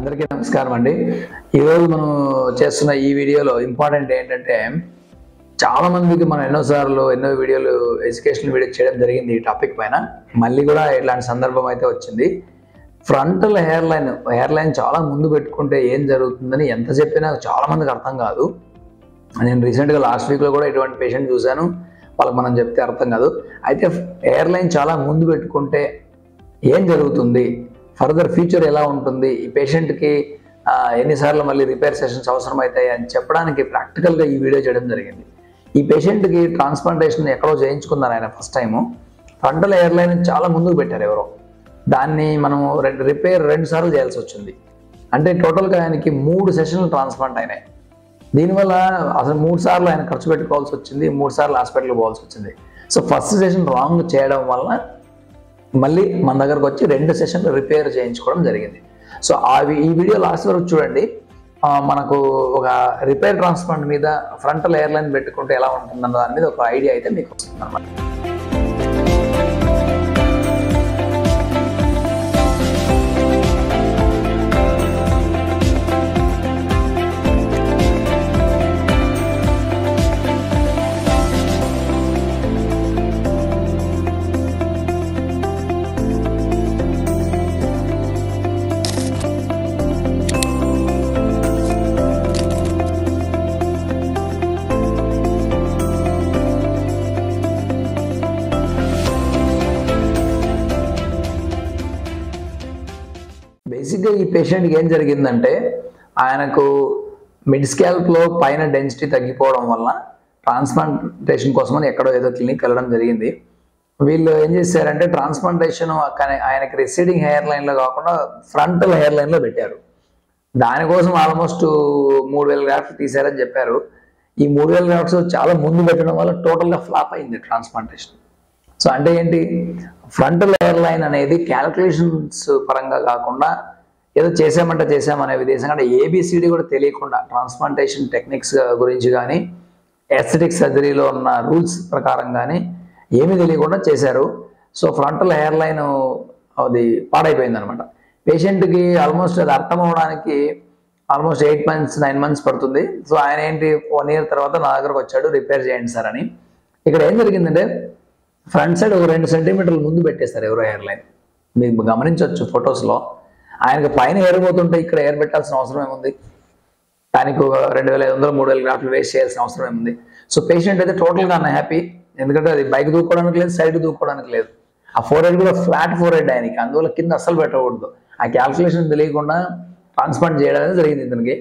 అందరికీ నమస్కారం అండి. ఈరోజు మనం చేస్తున్న ఈ వీడియోలో ఇంపార్టెంట్ ఏంటంటే, చాలా మందికి మనం ఎన్నో వీడియోలు ఎడ్యుకేషనల్ వీడియో చేయడం జరిగింది ఈ టాపిక్ పైన. మళ్ళీ కూడా ఇట్లాంటి సందర్భం అయితే వచ్చింది. ఫ్రంటల్ హెయిర్ లైన్ చాలా ముందు పెట్టుకుంటే ఏం జరుగుతుందని ఎంత చెప్పినా చాలా మందికి అర్థం కాదు. నేను రీసెంట్గా లాస్ట్ వీక్లో కూడా ఇటువంటి పేషెంట్ చూశాను. వాళ్ళకి మనం చెప్తే అర్థం కాదు. అయితే హెయిర్ లైన్ చాలా ముందు పెట్టుకుంటే ఏం జరుగుతుంది, ఫర్దర్ ఫ్యూచర్ ఎలా ఉంటుంది, ఈ పేషెంట్కి ఎన్నిసార్లు మళ్ళీ రిపేర్ సెషన్స్ అవసరం అవుతాయి అని చెప్పడానికి ప్రాక్టికల్గా ఈ వీడియో చేయడం జరిగింది. ఈ పేషెంట్కి ట్రాన్స్ప్లాంటేషన్ ఎక్కడో చేయించుకున్నారు ఆయన first time. Frontal hair line చాలా ముందుకు పెట్టారు ఎవరో. దాన్ని మనం రెండు సార్లు చేయాల్సి వచ్చింది. అంటే టోటల్గా ఆయనకి 3 సెషన్లు ట్రాన్స్ప్లాంట్ అయినాయి. దీనివల్ల అసలు 3 సార్లు ఆయన ఖర్చు పెట్టుకోవాల్సి వచ్చింది, 3 సార్లు హాస్పిటల్కి పోవాల్సి వచ్చింది. సో ఫస్ట్ సెషన్ రాంగ్ చేయడం వల్ల మళ్ళీ మన దగ్గరకు వచ్చి 2 సెషన్లు రిపేర్ చేయించుకోవడం జరిగింది. సో ఈ వీడియో లాస్ట్ వరకు చూడండి. మనకు ఒక రిపేర్ ట్రాన్స్ప్లాంట్ మీద ఫ్రంటల్ హెయిర్ లైన్ పెట్టుకుంటే ఎలా ఉంటుందన్న దాని మీద ఒక ఐడియా అయితే మీకు వస్తుంది అన్నమాట. బేసిక్గా ఈ పేషెంట్కి ఏం జరిగిందంటే, ఆయనకు మిడ్ స్కాల్ప్లో పైన డెన్సిటీ తగ్గిపోవడం వల్ల ట్రాన్స్ప్లాంటేషన్ కోసమని ఎక్కడో ఏదో క్లినిక్ వెళ్ళడం జరిగింది. వీళ్ళు ఏం చేశారంటే ట్రాన్స్ప్లాంటేషన్ ఆయనకి రిసీడింగ్ హెయిర్ లైన్లో కాకుండా ఫ్రంటల్ హెయిర్ లైన్లో పెట్టారు. దానికోసం ఆల్మోస్ట్ 3000 గ్రాఫ్ట్స్ తీశారని చెప్పారు. ఈ 3000 గ్రాఫ్ట్స్ చాలా ముందు పెట్టడం వల్ల టోటల్గా ఫ్లాప్ అయింది ట్రాన్స్ప్లాంటేషన్. సో అంటే ఏంటి, ఫ్రంటల్ హెయిర్ లైన్ అనేది క్యాలిక్యులేషన్స్ పరంగా కాకుండా ఏదో చేసామనే విదేశంగా అంటే ఏబిసిడి కూడా తెలియకుండా ట్రాన్స్ప్లాంటేషన్ టెక్నిక్స్ గురించి కానీ ఎస్థెటిక్ సర్జరీలో ఉన్న రూల్స్ ప్రకారం కానీ ఏమీ తెలియకుండా చేశారు. సో ఫ్రంటల్ హెయిర్ లైన్ అది పాడైపోయింది అనమాట. పేషెంట్కి ఆల్మోస్ట్ అది అర్థం అవడానికి ఆల్మోస్ట్ 8 months 9 months పడుతుంది. సో ఆయన ఏంటి 1 year తర్వాత నా దగ్గరకు వచ్చాడు, రిపేర్ చేయండి సార్ అని. ఇక్కడ ఏం జరిగిందంటే ఫ్రంట్ సైడ్ ఒక 2 సెంటీమీటర్లు ముందు పెట్టేస్తారు ఎవరో హెయిర్ లైన్. మీకు గమనించవచ్చు ఫొటోస్లో. ఆయనకు పైన హెయిర్ పోతుంటే ఇక్కడ హెయిర్ పెట్టాల్సిన అవసరం ఏముంది? దానికి 2500 3000 గ్రాఫ్ట్లు వేస్ట్ చేయాల్సిన అవసరం ఏముంది? సో పేషెంట్ అయితే టోటల్గా హ్యాపీ. ఎందుకంటే అది బైక్ దూకోవడానికి లేదు, సైడ్ దూకోవడానికి లేదు. ఆ ఫోర్ కూడా ఫ్లాట్ ఫోర్హెడ్ ఆయనకి, అందువల్ల కింద అస్సలు పెట్టకూడదు. ఆ క్యాల్కులేషన్ తెలియకుండా ట్రాన్స్ప్లాంట్ చేయడం అనేది జరిగింది ఇతనికి.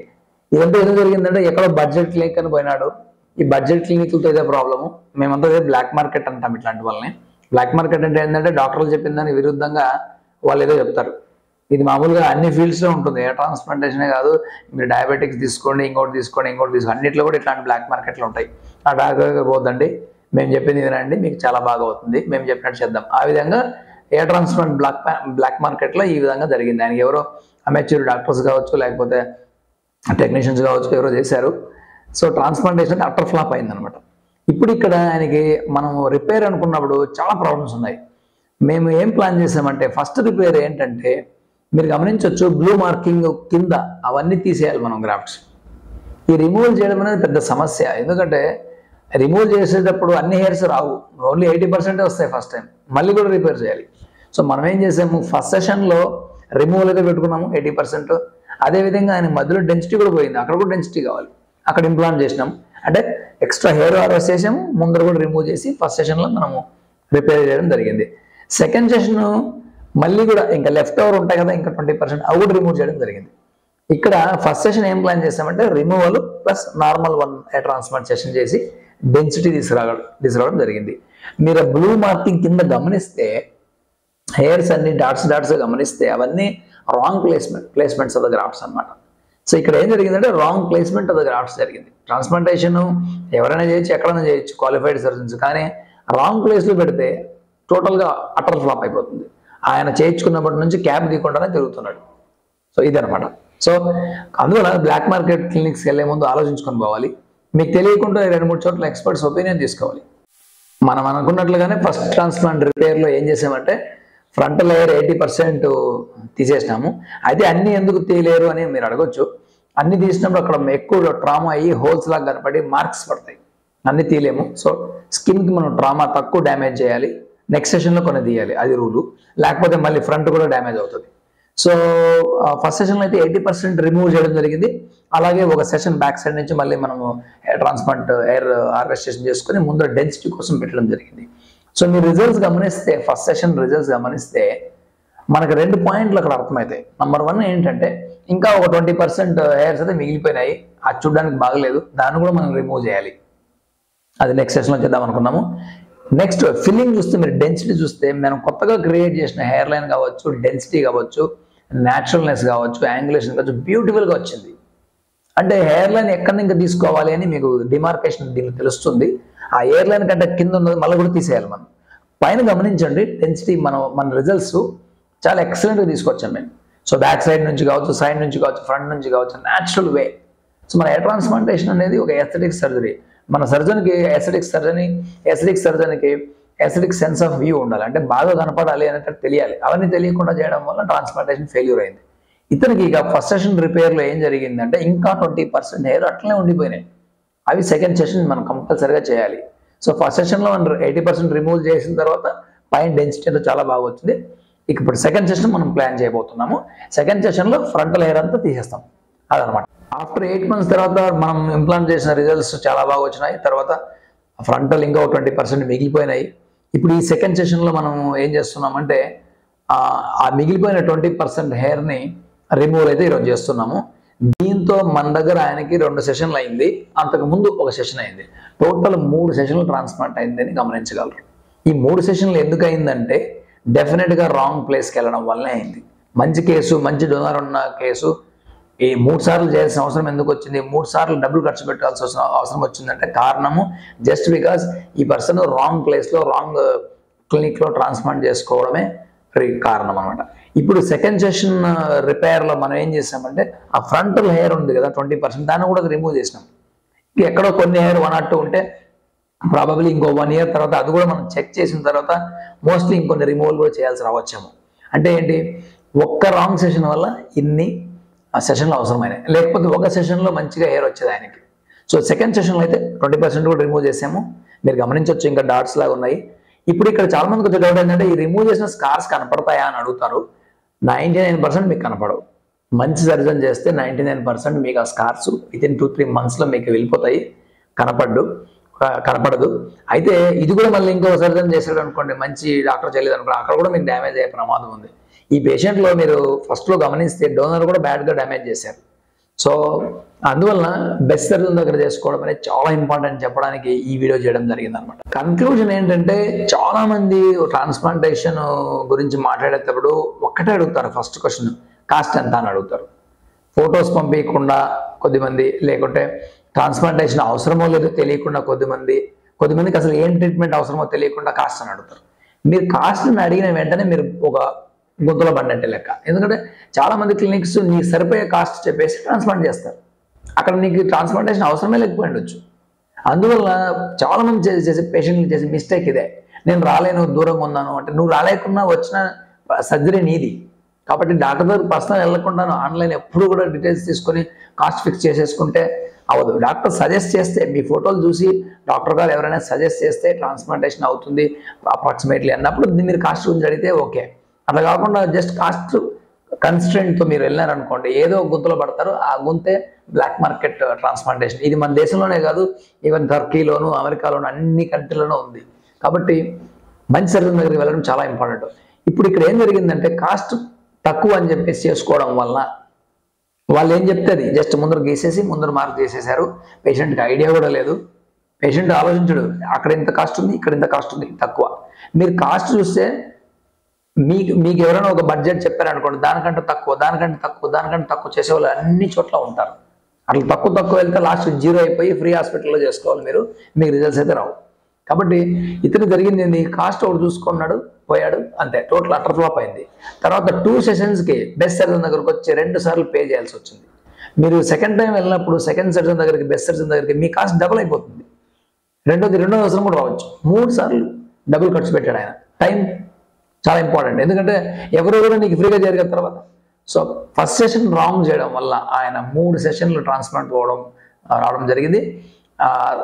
ఇదంతా ఏదో జరిగిందంటే ఎక్కడో బడ్జెట్ క్లినిక్ అని పోయినాడు. ఈ బడ్జెట్ క్లినిక్లతో ఇదే ప్రాబ్లము. మేమంతా బ్లాక్ మార్కెట్ అంటాం ఇట్లాంటి వాళ్ళని. బ్లాక్ మార్కెట్ అంటే ఏంటంటే డాక్టర్లు చెప్పిన దానికి విరుద్ధంగా వాళ్ళు ఏదో చెప్తారు. ఇది మామూలుగా అన్ని ఫీల్డ్స్లో ఉంటుంది. ఏ ట్రాన్స్ప్లాంటేషనే కాదు, మీరు డయాబెటిక్స్ తీసుకోండి, ఇంకోటి తీసుకోండి, అన్నింటిలో కూడా ఇట్లాంటి బ్లాక్ మార్కెట్లు ఉంటాయి. ఆ డాక్టర్ పోద్దండి, మేము చెప్పింది వినండి, మీకు చాలా బాగా అవుతుంది, మేము చెప్పినట్టు చేద్దాం. ఆ విధంగా ఏ ట్రాన్స్ప్లాంట్ బ్లాక్ మార్కెట్లో ఈ విధంగా జరిగింది. ఆయనకి ఎవరో అమెచ్యూర్ డాక్టర్స్ కావచ్చు, లేకపోతే టెక్నీషియన్స్ కావచ్చు, ఎవరో చేశారు. సో ట్రాన్స్ప్లాంటేషన్ అటర్ ఫ్లాప్ అయిందనమాట. ఇప్పుడు ఇక్కడ ఆయనకి మనం రిపేర్ అనుకున్నప్పుడు చాలా ప్రాబ్లమ్స్ ఉన్నాయి. మేము ఏం ప్లాన్ చేసామంటే ఫస్ట్ రిపేర్ ఏంటంటే, మీరు గమనించవచ్చు బ్లూ మార్కింగ్ కింద అవన్నీ తీసేయాలి మనం గ్రాఫ్ట్స్. ఈ రిమూవల్ చేయడం అనేది పెద్ద సమస్య. ఎందుకంటే రిమూవ్ చేసేటప్పుడు అన్ని హెయిర్స్ రావు, ఓన్లీ 80% వస్తాయి ఫస్ట్ టైం. మళ్ళీ కూడా రిపేర్ చేయాలి. సో మనం ఏం చేసాము, ఫస్ట్ సెషన్లో రిమూవల్ అయితే పెట్టుకున్నాము 80%. అదేవిధంగా ఆయన మధ్యలో డెన్సిటీ కూడా పోయింది, అక్కడ కూడా డెన్సిటీ కావాలి, అక్కడ ఇంప్లాంట్ చేసినాం. అంటే ఎక్స్ట్రా హెయిర్ హార్వెస్ట్ చేసాము, ముందర కూడా రిమూవ్ చేసి ఫస్ట్ సెషన్లో మనము రిపేర్ చేయడం జరిగింది. సెకండ్ సెషన్ మళ్ళీ కూడా ఇంకా లెఫ్ట్ ఓవర్ ఉంటాయి కదా, ఇంకా 20% అవి కూడా రిమూవ్ చేయడం జరిగింది. ఇక్కడ ఫస్ట్ సెషన్ ఏం ప్లాన్ చేసామంటే removal plus normal 1 hair transplant session చేసి డెన్సిటీ తీసుకురావడం జరిగింది. మీరు బ్లూ మార్కింగ్ కింద గమనిస్తే హెయిర్స్ అన్ని డాట్స్ గమనిస్తే అవన్నీ wrong placements of the grafts అనమాట. సో ఇక్కడ ఏం జరిగిందంటే wrong placement of the grafts జరిగింది. ట్రాన్స్ప్లాంటేషన్ ఎవరైనా చేయొచ్చు, ఎక్కడైనా చేయొచ్చు, క్వాలిఫైడ్ సర్జన్స్. కానీ రాంగ్ ప్లేస్లో పెడితే టోటల్గా అటర్ ఫ్లాప్ అయిపోతుంది. ఆయన చేయించుకున్నప్పటి నుంచి క్యాప్ తీయకుండానే తిరుగుతున్నాడు. సో ఇదనమాట. సో అందువల్ల బ్లాక్ మార్కెట్ క్లినిక్స్కి వెళ్ళే ముందు ఆలోచించుకొని పోవాలి. మీకు తెలియకుండా 2-3 చోట్ల ఎక్స్పర్ట్స్ ఒపీనియన్ తీసుకోవాలి. మనం అనుకున్నట్లుగానే ఫస్ట్ ట్రాన్స్ప్లాంట్ రిపేర్లో ఏం చేసామంటే ఫ్రంట్ లేయర్ 80% తీసేసినాము. అయితే అన్ని ఎందుకు తీయలేరు అని మీరు అడగొచ్చు. అన్ని తీసినప్పుడు అక్కడ ఎక్కువ ట్రామా అయ్యి హోల్స్ లాగా కనపడి మార్క్స్ పడతాయి. అన్ని తీయలేము. సో స్కిన్కి మనం ట్రామా తక్కువ డ్యామేజ్ చేయాలి, నెక్స్ట్ సెషన్లో కొన్ని తీయాలి, అది రూలు. లేకపోతే మళ్ళీ ఫ్రంట్ కూడా డ్యామేజ్ అవుతుంది. సో ఫస్ట్ సెషన్లో అయితే 80% రిమూవ్ చేయడం జరిగింది. అలాగే ఒక సెషన్ బ్యాక్ సైడ్ నుంచి మళ్ళీ మనము హెయిర్ ట్రాన్స్ప్లాంట్ హెయిర్ హార్వెస్టేషన్ చేసుకుని ముందు డెన్సిటీ కోసం పెట్టడం జరిగింది. సో మీరు రిజల్ట్స్ గమనిస్తే, ఫస్ట్ సెషన్ రిజల్ట్స్ గమనిస్తే మనకు 2 పాయింట్లు అక్కడ అర్థమవుతాయి. నంబర్ 1 ఏంటంటే ఇంకా ఒక 20% హెయిర్స్ అయితే మిగిలిపోయినాయి, అది చూడడానికి బాగలేదు, దాన్ని కూడా మనం రిమూవ్ చేయాలి. అది నెక్స్ట్ సెషన్లో చేద్దాం అనుకున్నాము. నెక్స్ట్ ఫిల్లింగ్ చూస్తే, మీరు డెన్సిటీ చూస్తే మనం కొత్తగా క్రియేట్ చేసిన హెయిర్ లైన్ కావచ్చు, డెన్సిటీ కావచ్చు, న్యాచురల్నెస్ కావచ్చు, యాంగులేషన్ కావచ్చు, బ్యూటిఫుల్గా వచ్చింది. అంటే హెయిర్ లైన్ ఎక్కడి నుంచి తీసుకోవాలి అని మీకు డిమార్కేషన్ దీనికి తెలుస్తుంది. ఆ హెయిర్ లైన్ కంటే కింద ఉన్నది మళ్ళీ కూడా తీసేయాలి. మనం పైన గమనించండి, డెన్సిటీ మన రిజల్ట్స్ చాలా ఎక్సలెంట్గా తీసుకొచ్చాం మేము. సో బ్యాక్ సైడ్ నుంచి కావచ్చు, సైడ్ నుంచి కావచ్చు, ఫ్రంట్ నుంచి కావచ్చు, న్యాచురల్ వే. సో మన హెయిర్ ట్రాన్స్ప్లాంటేషన్ అనేది ఒక ఎస్థెటిక్ సర్జరీ. మన సర్జన్కి ఎస్థెటిక్ సర్జన్కి ఎస్థెటిక్ సెన్స్ ఆఫ్ వ్యూ ఉండాలి, అంటే బాగా కనపడాలి అనేది తెలియాలి. అవన్నీ తెలియకుండా చేయడం వల్ల ట్రాన్స్ప్లాంటేషన్ ఫెయిల్యూర్ అయింది. ఇతనికి ఇక ఫస్ట్ సెషన్ రిపేర్లో ఏం జరిగిందంటే ఇంకా 20% హెయిర్ అట్లనే ఉండిపోయినాయి. అవి సెకండ్ సెషన్ మనం కంపల్సరీగా చేయాలి. సో ఫస్ట్ సెషన్లో మనం 80% రిమూవ్ చేసిన తర్వాత పైన డెన్సిటీ చాలా బాగా వచ్చింది. ఇక ఇప్పుడు సెకండ్ సెషన్ మనం ప్లాన్ చేయబోతున్నాము. సెకండ్ సెషన్లో ఫ్రంటల్ హెయిర్ అంతా తీసేస్తాం, అదనమాట. ఆఫ్టర్ 8 months తర్వాత మనం ఇంప్లాంట్ చేసిన రిజల్ట్స్ చాలా బాగా వచ్చినాయి. తర్వాత ఫ్రంటల్ ఇంకా 20% మిగిలిపోయినాయి. ఇప్పుడు ఈ సెకండ్ సెషన్లో మనం ఏం చేస్తున్నామంటే ఆ మిగిలిపోయిన 20% హెయిర్ని రిమూవ్ అయితే ఈరోజు చేస్తున్నాము. దీంతో మన దగ్గర ఆయనకి 2 సెషన్లు అయింది, అంతకుముందు ఒక సెషన్ అయింది. టోటల్ 3 సెషన్లు ట్రాన్స్ప్లాంట్ అయిందని గమనించగలరు. ఈ 3 సెషన్లు ఎందుకు అయిందంటే డెఫినెట్గా రాంగ్ ప్లేస్కి వెళ్ళడం వల్లే అయింది. మంచి కేసు, మంచి డోనర్ ఉన్న కేసు ఈ 3 సార్లు చేయాల్సిన అవసరం ఎందుకు వచ్చింది, 3 సార్లు డబ్బులు ఖర్చు పెట్టాల్సిన అవసరం వచ్చిందంటే కారణము జస్ట్ బికాస్ ఈ పర్సన్ రాంగ్ ప్లేస్లో రాంగ్ క్లినిక్లో ట్రాన్స్ప్లాంట్ చేసుకోవడమే కారణం అనమాట. ఇప్పుడు సెకండ్ సెషన్ రిపేర్లో మనం ఏం చేసామంటే ఆ ఫ్రంటల్ హెయిర్ ఉంది కదా 20%, దాన్ని కూడా రిమూవ్ చేసినాం. ఎక్కడో కొన్ని హెయిర్ 1 or 2 ఉంటే ప్రాబబ్లీ ఇంకో 1 year తర్వాత అది కూడా మనం చెక్ చేసిన తర్వాత మోస్ట్లీ ఇంకొన్ని రిమూవల్ కూడా చేయాల్సి రావచ్చేమో. అంటే ఏంటి, ఒక్క రాంగ్ సెషన్ వల్ల ఇన్ని సెషన్లు అవసరమైనాయి, లేకపోతే ఒక సెషన్లో మంచిగా హెయిర్ వచ్చేది ఆయనకి. సో సెకండ్ సెషన్లో అయితే 20% కూడా రిమూవ్ చేసాము. మీరు గమనించవచ్చు ఇంకా డాట్స్ లాగా ఉన్నాయి. ఇప్పుడు ఇక్కడ చాలా మందికి వచ్చే డౌట్ ఏంటంటే ఈ రిమూవ్ చేసిన స్కార్స్ కనపడతాయా అని అడుగుతారు. 99% మీకు కనపడవు. మంచి సర్జన్ చేస్తే 99% మీకు ఆ స్కార్స్ వితిన్ 2-3 monthsలో మీకు వెళ్ళిపోతాయి, కనపడదు. అయితే ఇది కూడా మళ్ళీ ఇంకో సర్జన్ చేశాడు అనుకోండి, మంచి డాక్టర్ చేయలేదు అనుకోండి, అక్కడ కూడా మీకు డ్యామేజ్ అయ్యే ప్రమాదం ఉంది. ఈ పేషెంట్లో మీరు ఫస్ట్లో గమనిస్తే డోనర్ కూడా బ్యాడ్గా డ్యామేజ్ చేశారు. సో అందువలన బెస్ట్ సర్జన్ దగ్గర చేసుకోవడం అనేది చాలా ఇంపార్టెంట్ చెప్పడానికి ఈ వీడియో చేయడం జరిగింది అనమాట. కన్క్లూజన్ ఏంటంటే చాలా మంది ట్రాన్స్ప్లాంటేషన్ గురించి మాట్లాడేటప్పుడు ఒక్కటే అడుగుతారు, ఫస్ట్ క్వశ్చన్ కాస్ట్ ఎంత అని అడుగుతారు. ఫొటోస్ పంపించకుండా కొద్దిమంది, లేకుంటే ట్రాన్స్ప్లాంటేషన్ అవసరమో లేదో తెలియకుండా కొద్దిమందికి అసలు ఏం ట్రీట్మెంట్ అవసరమో తెలియకుండా కాస్ట్ అని అడుగుతారు. మీరు కాస్ట్ని అడిగిన వెంటనే మీరు ఒక గుంతలో పడినట్టే లెక్క. ఎందుకంటే చాలా మంది క్లినిక్స్ నీకు సరిపోయే కాస్ట్ చెప్పేసి ట్రాన్స్ప్లాంట్ చేస్తారు, అక్కడ నీకు ట్రాన్స్ప్లాంటేషన్ అవసరమే లేకపోయి ఉండొచ్చు. అందువల్ల చాలా మంది చేసే పేషెంట్లు చేసే మిస్టేక్ ఇదే, నేను రాలేను, దూరంగా ఉన్నాను అంటే. నువ్వు రాలేకున్నా వచ్చిన సర్జరీ నీది కాబట్టి డాక్టర్ దగ్గర పర్సనల్ వెళ్ళకుండా ఆన్లైన్ ఎప్పుడు కూడా డీటెయిల్స్ తీసుకొని కాస్ట్ ఫిక్స్ చేసేసుకుంటే అవ్వదు. డాక్టర్ సజెస్ట్ చేస్తే, మీ ఫోటోలు చూసి డాక్టర్ గారు ఎవరైనా సజెస్ట్ చేస్తే ట్రాన్స్ప్లాంటేషన్ అవుతుంది అప్రాక్సిమేట్లీ అన్నప్పుడు మీరు కాస్ట్ గురించి అడిగితే ఓకే. అట్లా కాకుండా జస్ట్ కాస్ట్ కన్స్ట్రెంట్తో మీరు వెళ్ళారనుకోండి, ఏదో గుంతలో పడతారు. ఆ గుంతే బ్లాక్ మార్కెట్ ట్రాన్స్ప్లాంటేషన్. ఇది మన దేశంలోనే కాదు, ఈవెన్ టర్కీలోను, అమెరికాలోను, అన్ని కంట్రీలోనూ ఉంది. కాబట్టి మంచి సర్జన్ దగ్గరికి వెళ్ళడం చాలా ఇంపార్టెంట్. ఇప్పుడు ఇక్కడ ఏం జరిగిందంటే కాస్ట్ తక్కువ అని చెప్పేసి చేసుకోవడం వల్ల వాళ్ళు ఏం చెప్తే అది జస్ట్ ముందర గీసేసి ముందర మార్క్ చేసేసారు. పేషెంట్కి ఐడియా కూడా లేదు. పేషెంట్ ఆలోచించడు, అక్కడ ఇంత కాస్ట్ ఉంది, ఇక్కడ ఇంత కాస్ట్ ఉంది, తక్కువ. మీరు కాస్ట్ చూస్తే మీకు ఎవరైనా ఒక బడ్జెట్ చెప్పారనుకోండి, దానికంటే తక్కువ చేసేవాళ్ళు అన్ని చోట్ల ఉంటారు. అట్లా తక్కువ వెళ్తే లాస్ట్ 0 అయిపోయి ఫ్రీ హాస్పిటల్లో చేసుకోవాలి మీకు రిజల్ట్స్ అయితే రావు. కాబట్టి ఇతను జరిగింది ఏంది, కాస్ట్ ఒకటి చూసుకున్నాడు, పోయాడు, అంతే. టోటల్ అటర్ ఫ్లాప్ అయింది. తర్వాత 2 సెషన్స్కి బెస్ట్ సర్జన్ దగ్గరకు వచ్చి 2 సార్లు పే చేయాల్సి వచ్చింది. మీరు సెకండ్ టైం వెళ్ళినప్పుడు సెకండ్ సర్జన్ దగ్గరికి, బెస్ట్ సర్జన్ దగ్గరికి మీ కాస్ట్ డబుల్ అయిపోతుంది. రెండో అవసరం కూడా రావచ్చు. 3 సార్లు డబ్బులు ఖర్చు పెట్టాడు ఆయన. టైం చాలా ఇంపార్టెంట్. ఎందుకంటే ఎవరు కూడా నీకు ఫ్రీగా జరిగిన తర్వాత. సో ఫస్ట్ సెషన్ రాంగ్ చేయడం వల్ల ఆయన 3 సెషన్లు ట్రాన్స్ప్లాంట్ రావడం జరిగింది.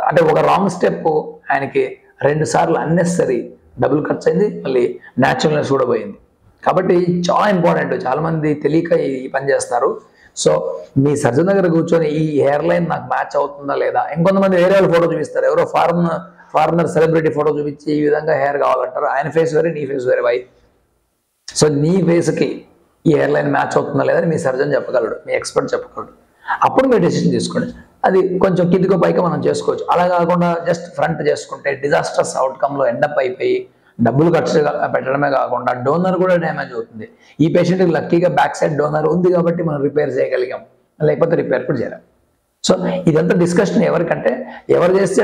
అంటే ఒక రాంగ్ స్టెప్ ఆయనకి 2 సార్లు అన్నెసరీ డబుల్ ఖర్చు అయింది, మళ్ళీ న్యాచురల్నెస్ కూడా పోయింది. కాబట్టి చాలా ఇంపార్టెంట్. చాలా మంది తెలియక ఈ పని చేస్తారు. సో మీ సర్జన్ దగ్గర కూర్చొని ఈ హెయిర్ లైన్ నాకు మ్యాచ్ అవుతుందా లేదా, ఇంకొంతమంది వేరే వాళ్ళు ఫోటో చూపిస్తారు, ఎవరో ఫారినర్ సెలబ్రిటీ ఫోటో చూపించి ఈ విధంగా హెయిర్ కావాలంటారు. ఆయన ఫేస్ వేరే, నీ ఫేస్ వేరే. వై? సో నీ ఫేస్కి ఈ హెయిర్ లైన్ మ్యాచ్ అవుతుందా లేదని మీ సర్జన్ చెప్పగలడు, మీ ఎక్స్పర్ట్ చెప్పగలడు. అప్పుడు మీరు డెసిషన్ తీసుకోండి. అది కొంచెం కిందికో పైకి మనం చేసుకోవచ్చు. అలా కాకుండా జస్ట్ ఫ్రంట్ చేసుకుంటే డిజాస్టర్స్ అవుట్కమ్లో ఎండప్ అయిపోయి డబ్బులు ఖర్చు పెట్టడమే కాకుండా డోనర్ కూడా డ్యామేజ్ అవుతుంది. ఈ పేషెంట్కి లక్కీగా బ్యాక్ సైడ్ డోనర్ ఉంది కాబట్టి మనం రిపేర్ చేయగలిగాం, లేకపోతే రిపేర్ కూడా చేయలేం. సో ఇదంతా డిస్కషన్ ఎవరికంటే, ఎవరు చేస్తే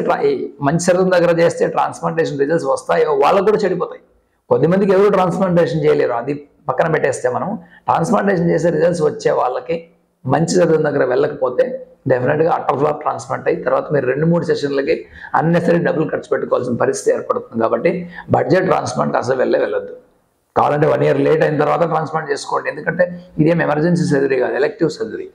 మంచి సర్జన్ దగ్గర చేస్తే ట్రాన్స్ప్లాంటేషన్ రిజల్ట్స్ వస్తాయో వాళ్ళకు కూడా చెడిపోతాయి. కొద్దిమందికి ఎవరు ట్రాన్స్ప్లాంటేషన్ చేయలేరు, అది పక్కన పెట్టేస్తే మనం ట్రాన్స్ప్లాంటేషన్ చేసే రిజల్ట్స్ వచ్చే వాళ్ళకి మంచి సర్జన్ దగ్గర వెళ్ళకపోతే డెఫినెట్గా అటర్ ఫ్లాప్ ట్రాన్స్ప్లాంట్ అయ్యి తర్వాత మీరు 2-3 సెషన్లకి అన్నెసరీ డబ్బులు ఖర్చు పెట్టుకోవాల్సిన పరిస్థితి ఏర్పడుతుంది. కాబట్టి బడ్జెట్ ట్రాన్స్ప్లాంట్ అసలు వెళ్ళొద్దు. కావాలంటే 1 ఇయర్ లేట్ అయిన తర్వాత ట్రాన్స్ప్లాంట్ చేసుకోండి. ఎందుకంటే ఇదేం ఎమర్జెన్సీ సర్జరీ కాదు, ఎలెక్టివ్ సర్జరీ.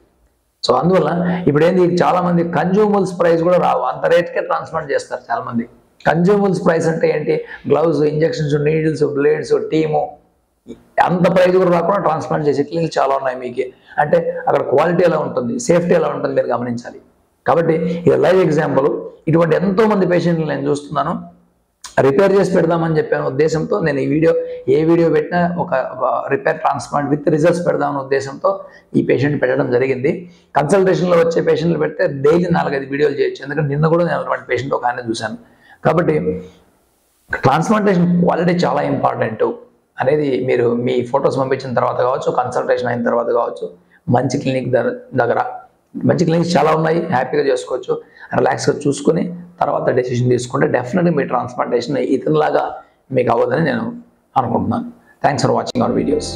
సో అందువల్ల ఇప్పుడు ఏంది, చాలా మంది కన్జ్యూమబుల్స్ ప్రైస్ కూడా రావు, అంత రేట్కే ట్రాన్స్ప్లాంట్ చేస్తారు చాలా మంది. కన్జ్యూమబుల్స్ ప్రైస్ అంటే ఏంటి? Gloves, injections, needles, blades, team, అంత ప్రైస్ కూడా రాకుండా ట్రాన్స్ప్లాంట్ చేసే క్లినిక్ చాలా ఉన్నాయి మీకు. అంటే అక్కడ క్వాలిటీ ఎలా ఉంటుంది, సేఫ్టీ ఎలా ఉంటుంది మీరు గమనించాలి. కాబట్టి ఇది లైవ్ ఎగ్జాంపుల్. ఇటువంటి ఎంతో మంది పేషెంట్లు నేను చూస్తున్నాను. రిపేర్ చేసి పెడదామని చెప్పాను ఉద్దేశంతో నేను ఏ వీడియో పెట్టినా ఒక రిపేర్ ట్రాన్స్ప్లాంట్ విత్ రిజల్ట్స్ పెడదామనే ఉద్దేశంతో ఈ పేషెంట్ పెట్టడం జరిగింది. కన్సల్టేషన్లో వచ్చే పేషెంట్లు పెడితే డైలీ 4-5 వీడియోలు చేయొచ్చు. ఎందుకంటే నిన్న కూడా నేను అటువంటి పేషెంట్ ఒక ఆయన చూశాను. కాబట్టి ట్రాన్స్ప్లాంటేషన్ క్వాలిటీ చాలా ఇంపార్టెంట్ అనేది మీరు మీ ఫొటోస్ పంపించిన తర్వాత కావచ్చు, కన్సల్టేషన్ అయిన తర్వాత కావచ్చు, మంచి క్లినిక్ దగ్గర మంచి క్లినిక్స్ చాలా ఉన్నాయి, హ్యాపీగా చేసుకోవచ్చు. రిలాక్స్గా చూసుకుని తర్వాత డెసిషన్ తీసుకుంటే డెఫినెట్గా మీ ట్రాన్స్ప్లాంటేషన్ ఇతనిలాగా మీకు అవ్వదని నేను అనుకుంటున్నాను. Thanks for watching our videos.